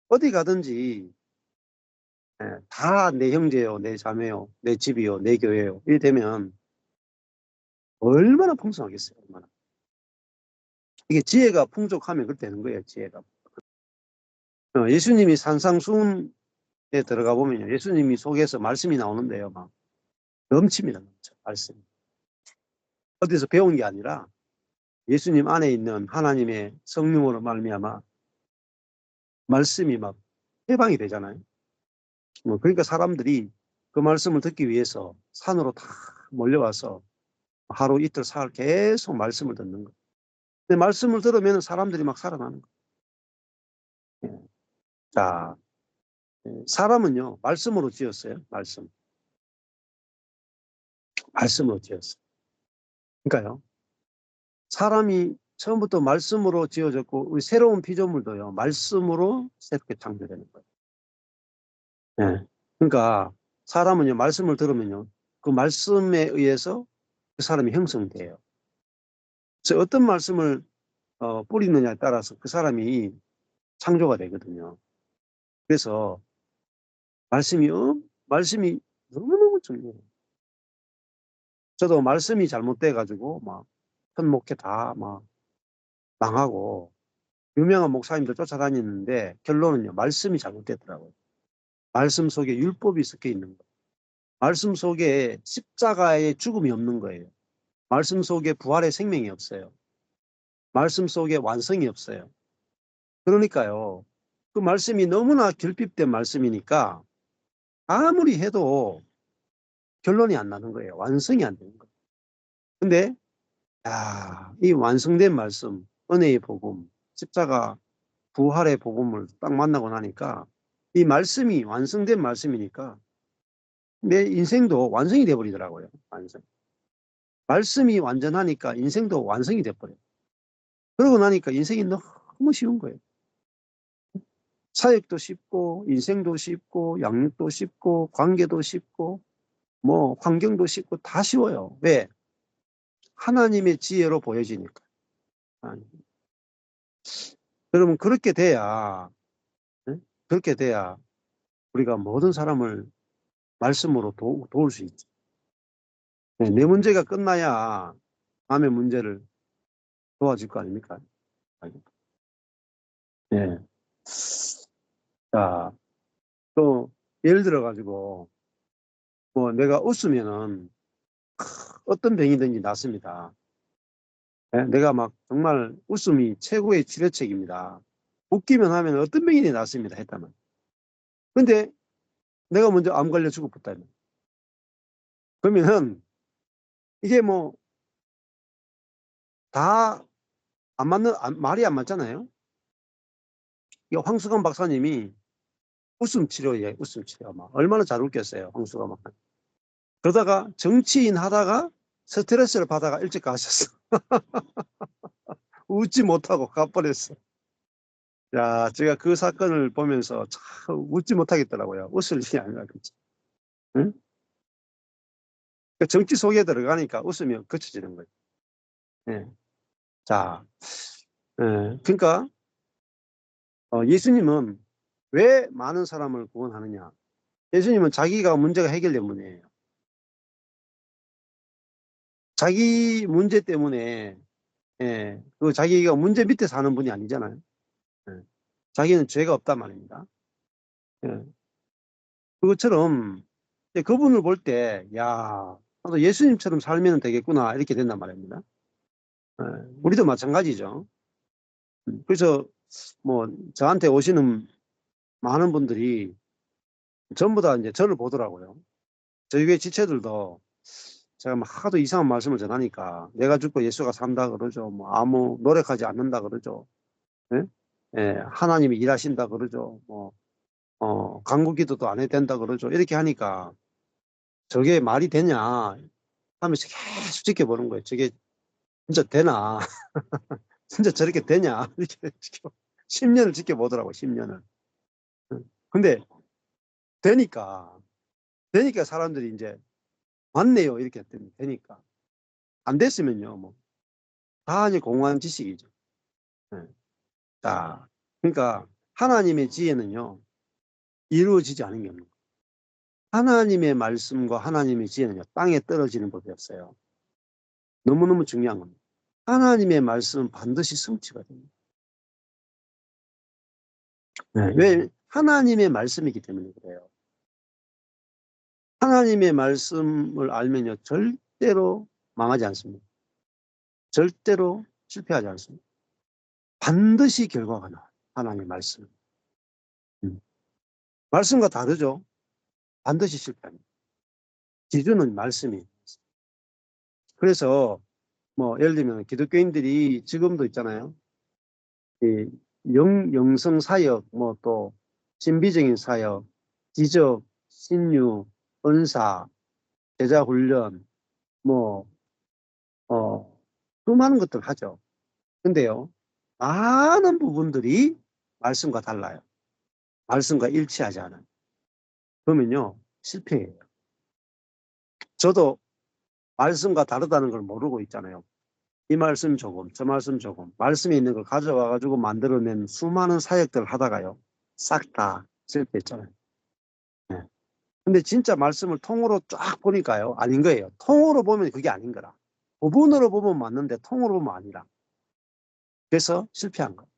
어디 가든지 다 내 형제요, 내 자매요, 내 집이요, 내 교회요. 이렇게 되면 얼마나 풍성하겠어요. 얼마나. 이게 지혜가 풍족하면 그렇게 되는 거예요. 지혜가. 예수님이 산상수훈에 들어가 보면요. 예수님이 속에서 말씀이 나오는데요. 막 넘칩니다. 넘쳐, 말씀. 어디서 배운 게 아니라 예수님 안에 있는 하나님의 성령으로 말미암아 말씀이 막 해방이 되잖아요. 그러니까 사람들이 그 말씀을 듣기 위해서 산으로 다 몰려와서 하루 이틀 사흘 계속 말씀을 듣는 거예요. 근데 말씀을 들으면 사람들이 막 살아나는 거예요. 예. 자, 사람은요, 말씀으로 지었어요. 말씀으로 지었어요. 그러니까요, 사람이 처음부터 말씀으로 지어졌고, 우리 새로운 피조물도요, 말씀으로 새롭게 창조되는 거예요. 예. 그러니까 사람은요, 말씀을 들으면요, 그 말씀에 의해서 그 사람이 형성돼요. 그래서 어떤 말씀을 뿌리느냐에 따라서 그 사람이 창조가 되거든요. 그래서 말씀이 너무너무 중요해요. 저도 말씀이 잘못돼가지고 막 현목회 다 막 망하고 유명한 목사님들 쫓아다니는데 결론은요, 말씀이 잘못됐더라고요. 말씀 속에 율법이 섞여 있는 거예요. 말씀 속에 십자가의 죽음이 없는 거예요. 말씀 속에 부활의 생명이 없어요. 말씀 속에 완성이 없어요. 그러니까요, 그 말씀이 너무나 결핍된 말씀이니까 아무리 해도 결론이 안 나는 거예요. 완성이 안 되는 거예요. 근데 이 완성된 말씀, 은혜의 복음, 십자가 부활의 복음을 딱 만나고 나니까 이 말씀이 완성된 말씀이니까 내 인생도 완성이 돼버리더라고요. 완성. 말씀이 완전하니까 인생도 완성이 돼버려요. 그러고 나니까 인생이 너무 쉬운 거예요. 사역도 쉽고 인생도 쉽고 양육도 쉽고 관계도 쉽고 뭐 환경도 쉽고 다 쉬워요. 왜? 하나님의 지혜로 보여지니까. 여러분 그렇게 돼야 그렇게 돼야 우리가 모든 사람을 말씀으로 도울 수 있죠. 내 문제가 끝나야 남의 문제를 도와줄 거 아닙니까? 네. 자, 또 예를 들어 가지고 뭐 내가 웃으면은 어떤 병이든지 낫습니다. 네? 내가 막 정말 웃음이 최고의 치료책입니다. 웃기면 하면 어떤 병이든지 낫습니다. 했다면. 근데 내가 먼저 암 걸려 죽었다면 그러면은 이게 뭐 다 안 맞는 말이 안 맞잖아요. 이 황수강 박사님이 웃음 치료에 웃음 치료 막 얼마나 잘 웃겼어요. 황수강 막. 그러다가 정치인 하다가 스트레스를 받아가 일찍 가셨어. 웃지 못하고 가버렸어. 야, 제가 그 사건을 보면서 참 웃지 못하겠더라고요. 웃을 일이 아니라 그치. 응? 그 정치 속에 들어가니까 웃으면 그쳐지는 거예요. 예. 자, 그러니까 예수님은 왜 많은 사람을 구원하느냐? 예수님은 자기가 문제가 해결된 분이에요. 자기 문제 때문에 그 자기가 문제 밑에 사는 분이 아니잖아요. 예. 자기는 죄가 없단 말입니다. 예. 그것처럼 그분을 볼 때, 야, 나도 예수님처럼 살면 되겠구나 이렇게 된단 말입니다. 예. 우리도 마찬가지죠. 그래서 뭐 저한테 오시는 많은 분들이 전부 다 이제 저를 보더라고요. 저희 교회 지체들도 제가 막 하도 이상한 말씀을 전하니까 내가 죽고 예수가 산다 그러죠. 뭐 아무 노력하지 않는다 그러죠. 예? 하나님이 일하신다 그러죠. 뭐 간구 기도도 안 해도 된다 그러죠. 이렇게 하니까 저게 말이 되냐 하면서 계속 지켜보는 거예요. 저게 진짜 되나? 진짜 저렇게 되냐? 이렇게 10년을 지켜보더라고요. 10년을. 근데 되니까 사람들이 이제 맞네요. 이렇게 되니까. 안 됐으면요. 뭐 다 이제 공허한 지식이죠. 예. 자, 그러니까 하나님의 지혜는요. 이루어지지 않은 게 없는 거예요. 하나님의 말씀과 하나님의 지혜는요. 땅에 떨어지는 법이 없어요. 너무너무 중요한 겁니다. 하나님의 말씀은 반드시 성취가 됩니다. 왜? 하나님의 말씀이기 때문에 그래요. 하나님의 말씀을 알면요. 절대로 망하지 않습니다. 절대로 실패하지 않습니다. 반드시 결과가 나와요. 하나님의 말씀. 말씀과 다르죠. 반드시 실패합니다. 기준은 말씀이. 그래서 뭐 예를 들면 기독교인들이 지금도 있잖아요. 이 영성 사역, 뭐 또 신비적인 사역, 기적, 신유, 은사, 제자 훈련, 뭐 수많은 것들 하죠. 근데요, 많은 부분들이 말씀과 달라요. 말씀과 일치하지 않아요. 그러면요, 실패해요. 저도 말씀과 다르다는 걸 모르고 있잖아요. 이 말씀 조금, 저 말씀 조금, 말씀에 있는 걸 가져와 가지고 만들어낸 수많은 사역들을 하다가요, 싹 다 실패했잖아요. 네. 근데 진짜 말씀을 통으로 쫙 보니까요, 아닌 거예요. 통으로 보면 그게 아닌 거라. 부분으로 보면 맞는데 통으로 보면 아니라. 그래서 실패한 거예요.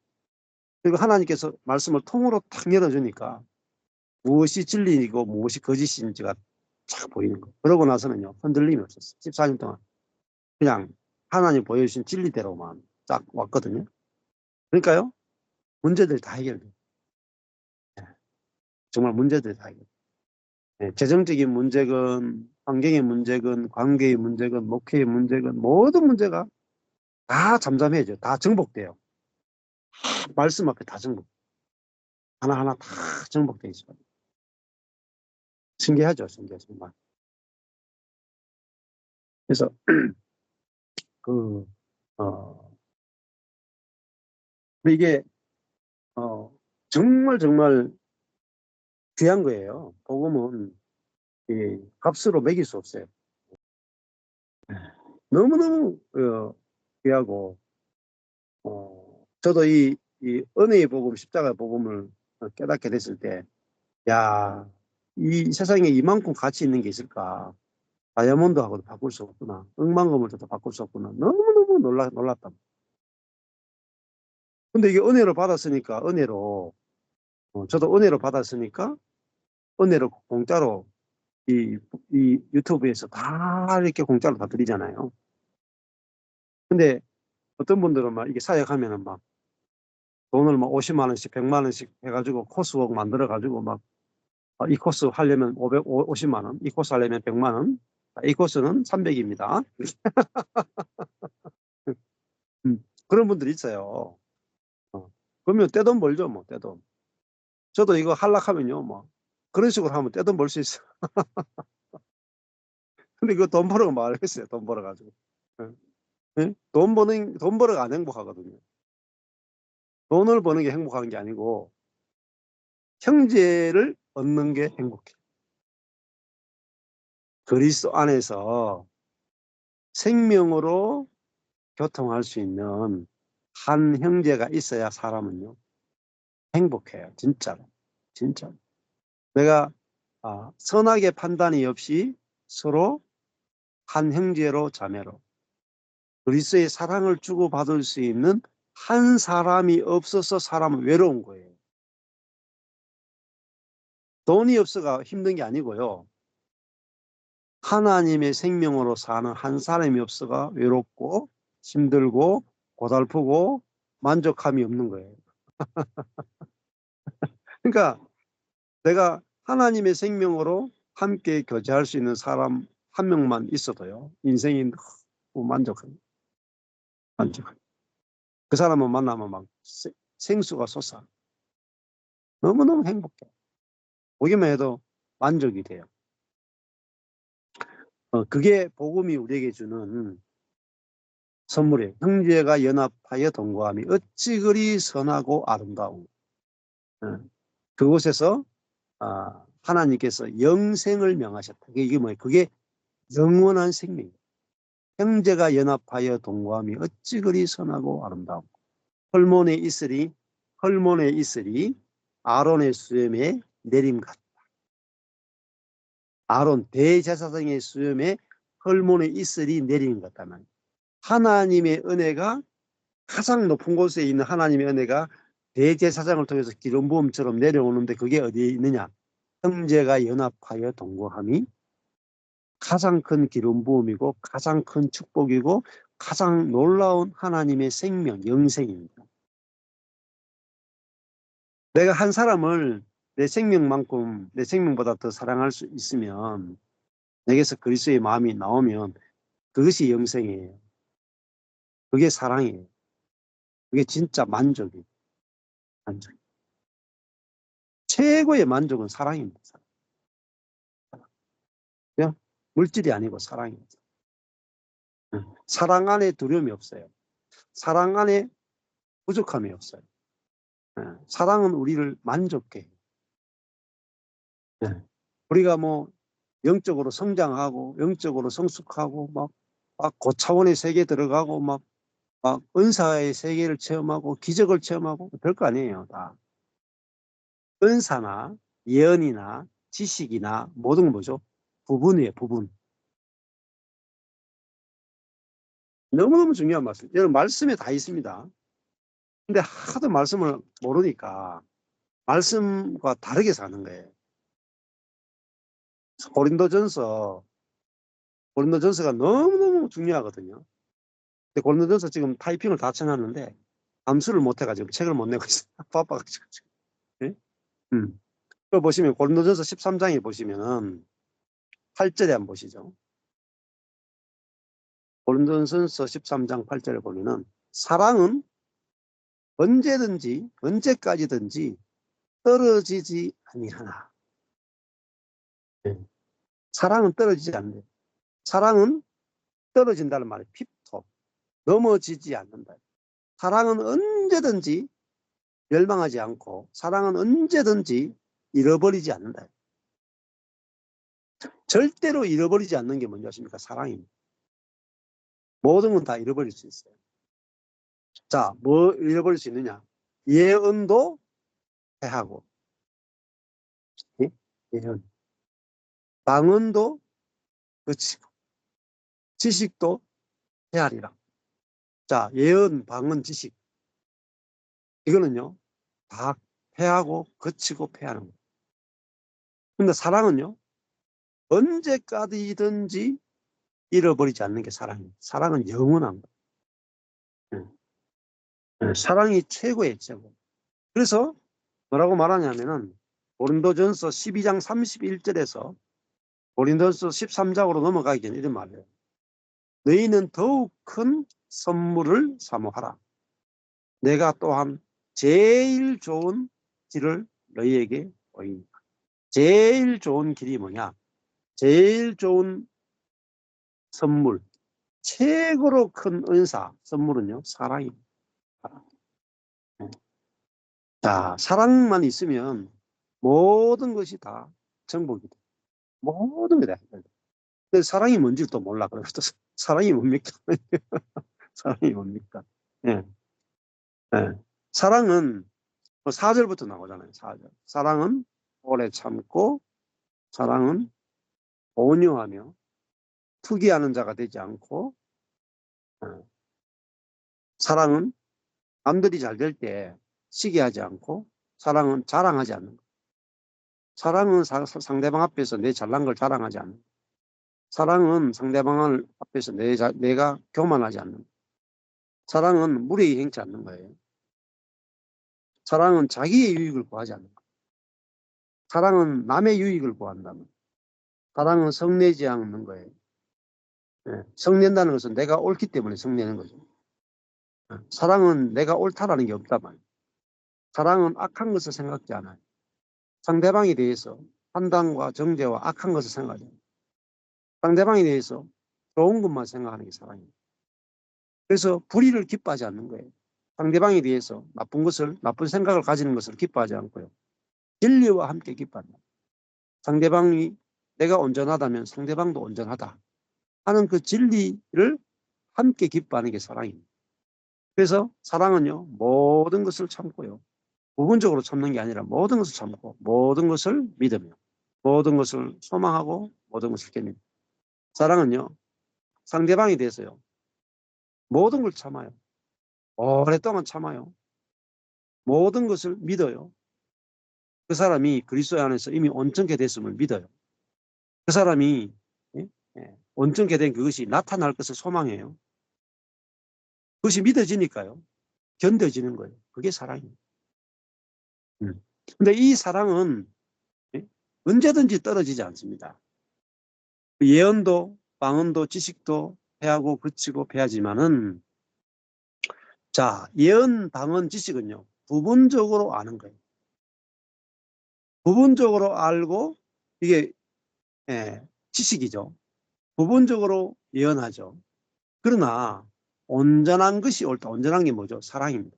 그리고 하나님께서 말씀을 통으로 탁 열어주니까 무엇이 진리이고 무엇이 거짓인지가 쫙 보이는 거예요. 그러고 나서는요, 흔들림이 없었어요. 14년 동안. 그냥 하나님 보여주신 진리대로만 쫙 왔거든요. 그러니까요, 문제들이 다 해결돼요. 네. 정말 문제들이 다 해결돼요. 네. 재정적인 문제건, 환경의 문제건, 관계의 문제건, 목회의 문제건, 모든 문제가 다 잠잠해져. 다 정복돼요. 말씀 앞에 다 정복. 하나하나 다 정복돼 있어요. 신기하죠, 신기해, 정말. 그래서, 그, 어, 이게, 정말 정말 귀한 거예요. 복음은 이 값으로 매길 수 없어요. 너무너무 귀하고, 저도 이 은혜의 복음, 십자가 복음을 깨닫게 됐을 때, 야, 이 세상에 이만큼 가치 있는 게 있을까? 다이아몬드하고도 바꿀 수 없구나. 억만금을 줘도 바꿀 수 없구나. 너무너무 놀랐다. 근데 이게 은혜로 받았으니까, 은혜로, 저도 은혜로 받았으니까, 은혜로 공짜로 이 유튜브에서 다 이렇게 공짜로 다 드리잖아요. 근데 어떤 분들은 막 이게 사역하면은 막 돈을 막 50만 원씩, 100만 원씩 해가지고 코스웍 만들어가지고 막 이 코스 하려면 50만 원, 이 코스 하려면 100만 원, 이 코스는 300입니다. 그런 분들이 있어요. 그러면 떼돈 벌죠, 뭐, 떼돈. 저도 이거 하려하면요, 뭐, 그런 식으로 하면 떼돈 벌 수 있어요. 근데 그거 돈 벌어가 말겠어요, 돈 벌어가지고. 예? 돈 벌어가 안 행복하거든요. 돈을 버는 게 행복한 게 아니고, 형제를 얻는 게 행복해. 그리스도 안에서 생명으로 교통할 수 있는 한 형제가 있어야 사람은요, 행복해요. 진짜로. 진짜로. 내가 선악의 판단이 없이 서로 한 형제로 자매로 그리스도의 사랑을 주고받을 수 있는 한 사람이 없어서 사람은 외로운 거예요. 돈이 없어가 힘든 게 아니고요. 하나님의 생명으로 사는 한 사람이 없어가 외롭고 힘들고 고달프고 만족함이 없는 거예요. 그러니까 내가 하나님의 생명으로 함께 교제할 수 있는 사람 한 명만 있어도요, 인생이 너무 만족합니다. 만족합니다. 그 사람을 만나면 막 생수가 솟아. 너무너무 행복해. 보기만 해도 만족이 돼요. 그게 복음이 우리에게 주는 선물이에요. 형제가 연합하여 동거함이 어찌 그리 선하고 아름다운. 그곳에서 하나님께서 영생을 명하셨다. 이게 뭐예요? 그게 영원한 생명이에요. 형제가 연합하여 동거함이 어찌 그리 선하고 아름다운. 헐몬에 있으리 아론의 수염에 내림 같다. 아론 대제사장의 수염에 헐몬에 있으리 내림 같다는. 하나님의 은혜가 가장 높은 곳에 있는 하나님의 은혜가 대제사장을 통해서 기름 부음처럼 내려오는데 그게 어디에 있느냐? 형제가 연합하여 동거함이 가장 큰 기름 부음이고 가장 큰 축복이고 가장 놀라운 하나님의 생명, 영생입니다. 내가 한 사람을 내 생명만큼, 내 생명보다 더 사랑할 수 있으면, 내게서 그리스도의 마음이 나오면 그것이 영생이에요. 그게 사랑이에요. 그게 진짜 만족이에요. 만족. 최고의 만족은 사랑입니다. 그냥 물질이 아니고 사랑입니다. 사랑 안에 두려움이 없어요. 사랑 안에 부족함이 없어요. 사랑은 우리를 만족해 해요. 우리가 뭐 영적으로 성장하고 영적으로 성숙하고 막 고차원의 세계에 들어가고 막 은사의 세계를 체험하고 기적을 체험하고 별거 아니에요. 다 은사나 예언이나 지식이나 모든 건 뭐죠? 부분이에요. 부분. 너무너무 중요한 말씀. 여러분 말씀에 다 있습니다. 근데 하도 말씀을 모르니까 말씀과 다르게 사는 거예요. 고린도전서가 너무너무 중요하거든요. 근데 고린도전서 지금 타이핑을 다 쳐놨는데 암수를 못 해가지고 책을 못 내고 있어요. 바빠가지고. 네? 그 보시면 고린도전서 13장에 보시면은 8절에 한번 보시죠. 고린도전서 13장 8절에 보면은 사랑은 언제든지 언제까지든지 떨어지지 아니하나. 네. 사랑은 떨어지지 않는다. 사랑은 떨어진다는 말이 핍토 넘어지지 않는다. 사랑은 언제든지 멸망하지 않고 사랑은 언제든지 잃어버리지 않는다. 절대로 잃어버리지 않는 게 뭔지 아십니까? 사랑입니다. 모든 건 다 잃어버릴 수 있어요. 자, 뭐 잃어버릴 수 있느냐? 예언도 해하고, 예? 예언. 방언도 그치고, 지식도 헤아리라. 자, 예언, 방언, 지식. 이거는요, 다 패하고, 거치고, 패하는 거예요. 근데 사랑은요, 언제까지든지 잃어버리지 않는 게 사랑이에요. 사랑은 영원한 거예요. 사랑이 최고의 최고. 그래서 뭐라고 말하냐면은, 고린도전서 12장 31절에서 고린도전서 13장으로 넘어가기 전에 이런 말이에요. 너희는 더욱 큰 선물을 사모하라. 내가 또한 제일 좋은 길을 너희에게 보이니까. 제일 좋은 길이 뭐냐? 제일 좋은 선물, 최고로 큰 은사, 선물은요, 사랑입니다. 자, 사랑만 있으면 모든 것이 다 정복이 돼. 모든 게 다. 근데 사랑이 뭔지 또 몰라. 그래서 또 사랑이 뭡니까? 사랑이 뭡니까? 예. 예. 사랑은 4절부터 나오잖아요. 4절. 사랑은 오래 참고, 사랑은 온유하며, 투기하는 자가 되지 않고, 사랑은 남들이 잘 될 때 시기하지 않고, 사랑은 자랑하지 않는 것. 사랑은 상대방 앞에서 내 잘난 걸 자랑하지 않는 것. 사랑은 상대방 앞에서 내가 교만하지 않는 것. 사랑은 무례히 행치 않는 거예요. 사랑은 자기의 유익을 구하지 않는 것. 사랑은 남의 유익을 구한다면, 사랑은 성내지 않는 거예요. 성낸다는 것은 내가 옳기 때문에 성내는 거죠. 사랑은 내가 옳다라는 게 없단 말이에요. 사랑은 악한 것을 생각지 않아요. 상대방에 대해서 판단과 정죄와 악한 것을 생각해요. 상대방에 대해서 좋은 것만 생각하는 게 사랑이에요. 그래서 불의를 기뻐하지 않는 거예요. 상대방에 대해서 나쁜 생각을 가지는 것을 기뻐하지 않고요. 진리와 함께 기뻐한다. 상대방이 내가 온전하다면 상대방도 온전하다 하는 그 진리를 함께 기뻐하는 게 사랑입니다. 그래서 사랑은요, 모든 것을 참고요. 부분적으로 참는 게 아니라 모든 것을 참고, 모든 것을 믿으며, 모든 것을 소망하고, 모든 것을 깨립니다. 사랑은요, 상대방에 대해서요, 모든 걸 참아요. 오랫동안 참아요. 모든 것을 믿어요. 그 사람이 그리스도 안에서 이미 온전케 됐음을 믿어요. 그 사람이 온전케 된 그것이 나타날 것을 소망해요. 그것이 믿어지니까요. 견뎌지는 거예요. 그게 사랑입니다. 근데 이 사랑은 언제든지 떨어지지 않습니다. 예언도, 방언도, 지식도, 패하고 그치고 패하지만은 자, 예언, 방언, 지식은요. 부분적으로 아는 거예요. 부분적으로 알고 이게 지식이죠. 부분적으로 예언하죠. 그러나 온전한 것이 옳다. 온전한 게 뭐죠? 사랑입니다.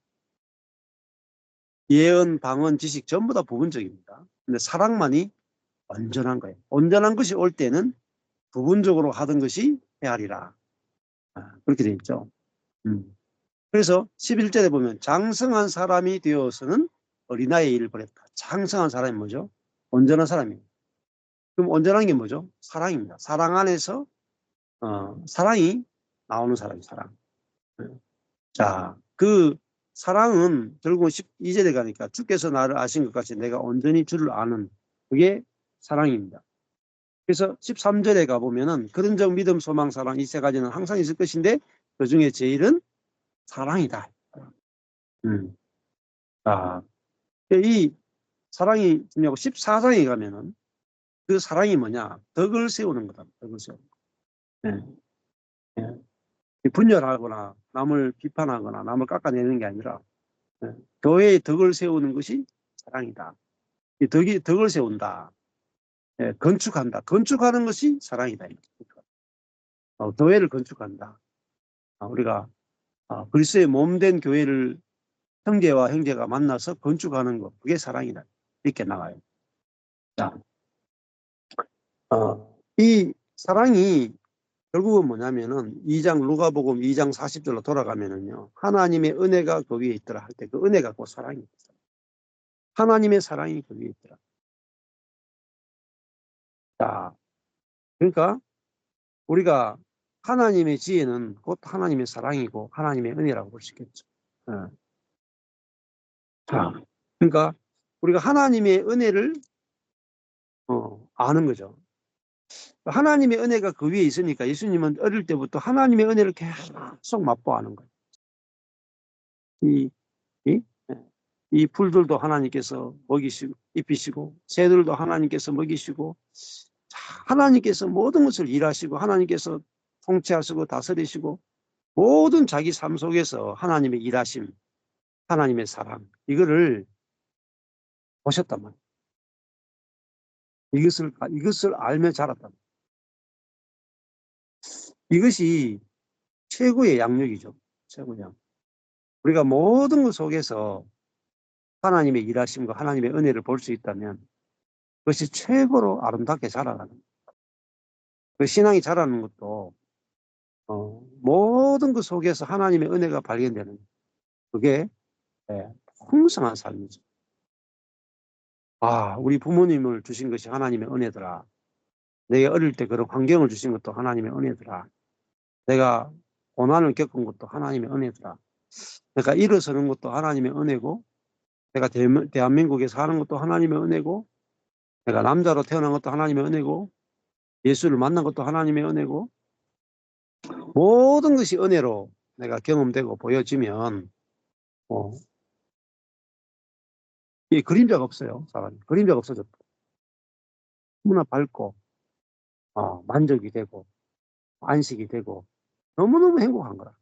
예언, 방언, 지식 전부 다 부분적입니다. 근데 사랑만이 온전한 거예요. 온전한 것이 올 때는 부분적으로 하던 것이 헤아리라. 그렇게 돼 있죠. 그래서 11절에 보면 장성한 사람이 되어서는 어린아이의 일을 버렸다. 장성한 사람이 뭐죠? 온전한 사람이에요. 그럼 온전한 게 뭐죠? 사랑입니다. 사랑 안에서 사랑이 나오는 사람이 사랑. 자, 그 사랑은 결국은 12절에 가니까 주께서 나를 아신 것 같이 내가 온전히 주를 아는 그게 사랑입니다. 그래서 13절에 가보면은 그런 적 믿음 소망 사랑 이 세 가지는 항상 있을 것인데 그중에 제일은 사랑이다. 아, 이 사랑이 중요하고 14장에 가면은 그 사랑이 뭐냐? 덕을 세우는 거다. 덕을 세우는 거. 예. 예. 분열하거나 남을 비판하거나 남을 깎아내리는 게 아니라 교회의 덕을 세우는 것이 사랑이다. 이 덕을 세운다. 건축한다. 건축하는 것이 사랑이다. 교회를 건축한다. 우리가 그리스도의 몸된 교회를 형제와 형제가 만나서 건축하는 것. 그게 사랑이다. 이렇게 나와요. 자, 이 사랑이 결국은 뭐냐면은 2장 누가복음 2장 40절로 돌아가면은요. 하나님의 은혜가 그 위에 있더라 할 때 그 은혜가 곧 사랑입니다. 하나님의 사랑이 그 위에 있더라. 자, 그러니까 우리가 하나님의 지혜는 곧 하나님의 사랑이고 하나님의 은혜라고 볼 수 있겠죠. 자, 그러니까 우리가 하나님의 은혜를 아는 거죠. 하나님의 은혜가 그 위에 있으니까 예수님은 어릴 때부터 하나님의 은혜를 계속 맛보아하는 거예요. 이, 이, 이 풀들도 하나님께서 먹이시고 입히시고 새들도 하나님께서 먹이시고 하나님께서 모든 것을 일하시고 하나님께서 통치하시고 다스리시고 모든 자기 삶 속에서 하나님의 일하심, 하나님의 사랑 이거를 보셨단 말이에요. 이것을 알며 자랐단 말이에요. 이것이 최고의 양육이죠. 최고의 양육. 우리가 모든 것 속에서 하나님의 일하심과 하나님의 은혜를 볼 수 있다면 그것이 최고로 아름답게 자라가는 거예요. 그 신앙이 자라는 것도 모든 것 속에서 하나님의 은혜가 발견되는 그게 풍성한 삶이죠. 우리 부모님을 주신 것이 하나님의 은혜더라. 내가 어릴 때 그런 환경을 주신 것도 하나님의 은혜더라. 내가 고난을 겪은 것도 하나님의 은혜더라. 내가 일어서는 것도 하나님의 은혜고 내가 대한민국에 사는 것도 하나님의 은혜고 내가 남자로 태어난 것도 하나님의 은혜고 예수를 만난 것도 하나님의 은혜고 모든 것이 은혜로 내가 경험되고 보여지면 이 그림자가 없어요. 사람이. 그림자가 없어졌다. 너무나 밝고 만족이 되고 안식이 되고 너무너무 행복한 거라.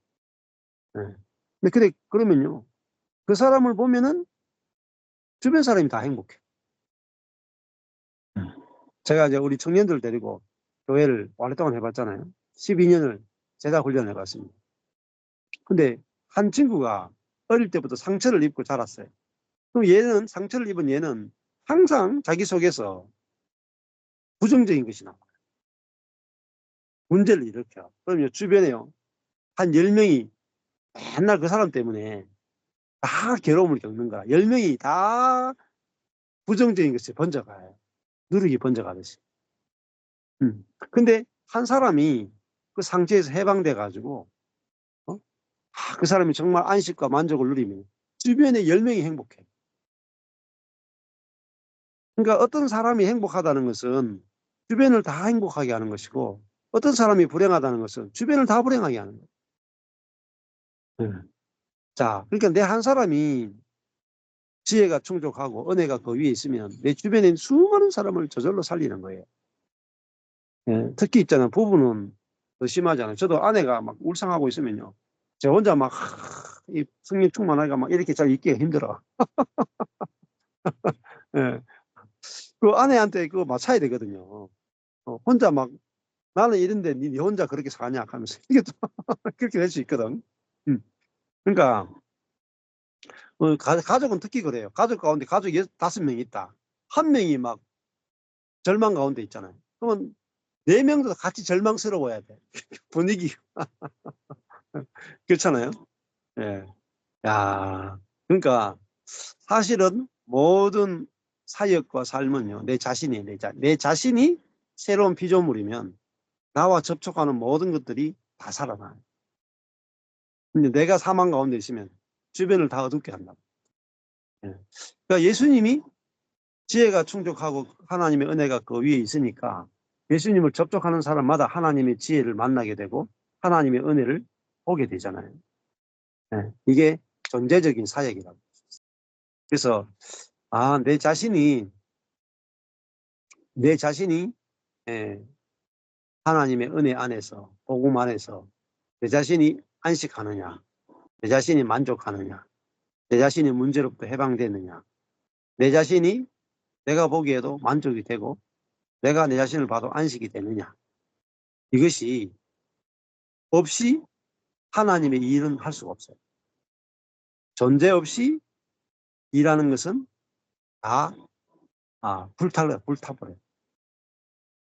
근데 그러면요. 그 사람을 보면은 주변 사람이 다 행복해. 제가 이제 우리 청년들 데리고 교회를 오랫동안 해봤잖아요. 12년을 제자 훈련을 해봤습니다. 근데 한 친구가 어릴 때부터 상처를 입고 자랐어요. 그럼 상처를 입은 얘는 항상 자기 속에서 부정적인 것이 나와요. 문제를 일으켜. 그러면 주변에요. 한 10명이 맨날 그 사람 때문에 다 괴로움을 겪는 거야. 10명이 다 부정적인 것이 번져가요. 누룩이 번져가듯이. 근데 한 사람이 그 상처에서 해방돼 가지고 그 사람이 정말 안식과 만족을 누리면 주변에 10명이 행복해. 그러니까 어떤 사람이 행복하다는 것은 주변을 다 행복하게 하는 것이고 어떤 사람이 불행하다는 것은 주변을 다 불행하게 하는 거예요. 자, 그러니까 내 한 사람이 지혜가 충족하고 은혜가 그 위에 있으면 내 주변에 있는 수많은 사람을 저절로 살리는 거예요. 특히 있잖아. 부부는 더 심하잖아요. 저도 아내가 막 울상하고 있으면요. 저 혼자 막, 이 성령 충만하니까 막 이렇게 잘 있기가 힘들어. 예. 그 아내한테 그거 맞춰야 되거든요. 혼자 막, 나는 이런데 니 혼자 그렇게 사냐 하면서 이게 또 그렇게 될 수 있거든. 그러니까, 가족은 특히 그래요. 가족 가운데 가족이 5명이 있다. 한 명이 막 절망 가운데 있잖아요. 그러면 4명도 같이 절망스러워야 돼. 분위기. 그렇잖아요. 예. 야, 그러니까 사실은 모든 사역과 삶은요, 내 자신이 새로운 피조물이면 나와 접촉하는 모든 것들이 다 살아나요. 근데 내가 사망 가운데 있으면 주변을 다 어둡게 한다. 예. 그러니까 예수님이 지혜가 충족하고 하나님의 은혜가 그 위에 있으니까 예수님을 접촉하는 사람마다 하나님의 지혜를 만나게 되고 하나님의 은혜를 보게 되잖아요. 예. 이게 전제적인 사역이라고. 그래서 내 자신이 예, 하나님의 은혜 안에서 복음 안에서 내 자신이 안식하느냐, 내 자신이 만족하느냐, 내 자신이 문제로부터 해방되느냐, 내 자신이 내가 보기에도 만족이 되고 내가 내 자신을 봐도 안식이 되느냐, 이것이 없이 하나님의 일은 할 수가 없어요. 존재 없이 일하는 것은 다 불타버려요.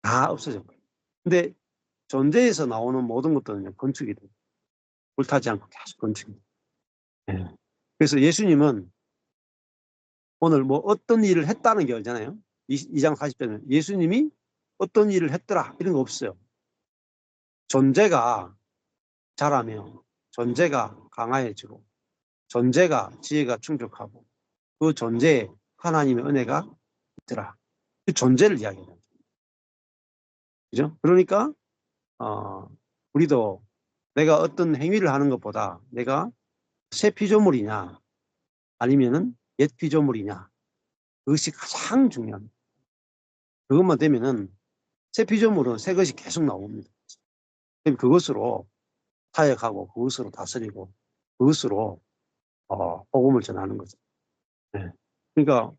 다 없어져 버려요. 근데 존재에서 나오는 모든 것들은 건축이 돼요. 불타지 않고 계속 건축이 돼요. 예. 그래서 예수님은 오늘 뭐 어떤 일을 했다는 게 아니잖아요. 2장 40절은 예수님이 어떤 일을 했더라 이런 거 없어요. 존재가 자라며 존재가 강화해지고 존재가 지혜가 충족하고 그 존재에 하나님의 은혜가 있더라. 그 존재를 이야기해요. 그죠? 그러니까 우리도 내가 어떤 행위를 하는 것보다 내가 새 피조물이냐 아니면은 옛 피조물이냐 그것이 가장 중요합니다. 그것만 되면은 새 피조물은 새 것이 계속 나옵니다. 그것으로 타협하고 그것으로 다스리고 그것으로 복음을 전하는 거죠. 네. 그러니까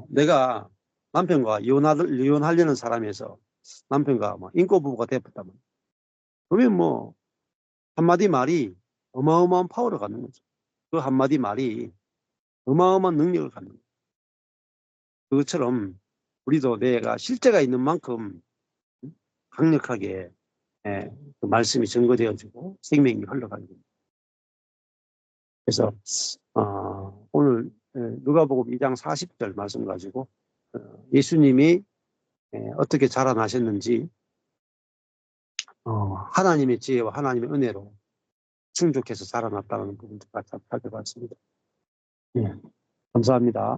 내가 남편과 이혼하려는 사람에서 남편과 뭐 인고 부부가 되었다면 그러면 뭐 한마디 말이 어마어마한 파워를 갖는 거죠. 그 한마디 말이 어마어마한 능력을 갖는 거죠. 그것처럼 우리도 내가 실제가 있는 만큼 강력하게 그 말씀이 증거되어지고 생명이 흘러가게 됩니다. 그래서 오늘 누가복음 2장 40절 말씀 가지고 예수님이 어떻게 자라나셨는지 하나님의 지혜와 하나님의 은혜로 충족해서 자라났다는 부분도 같이 살펴봤습니다. 네, 감사합니다.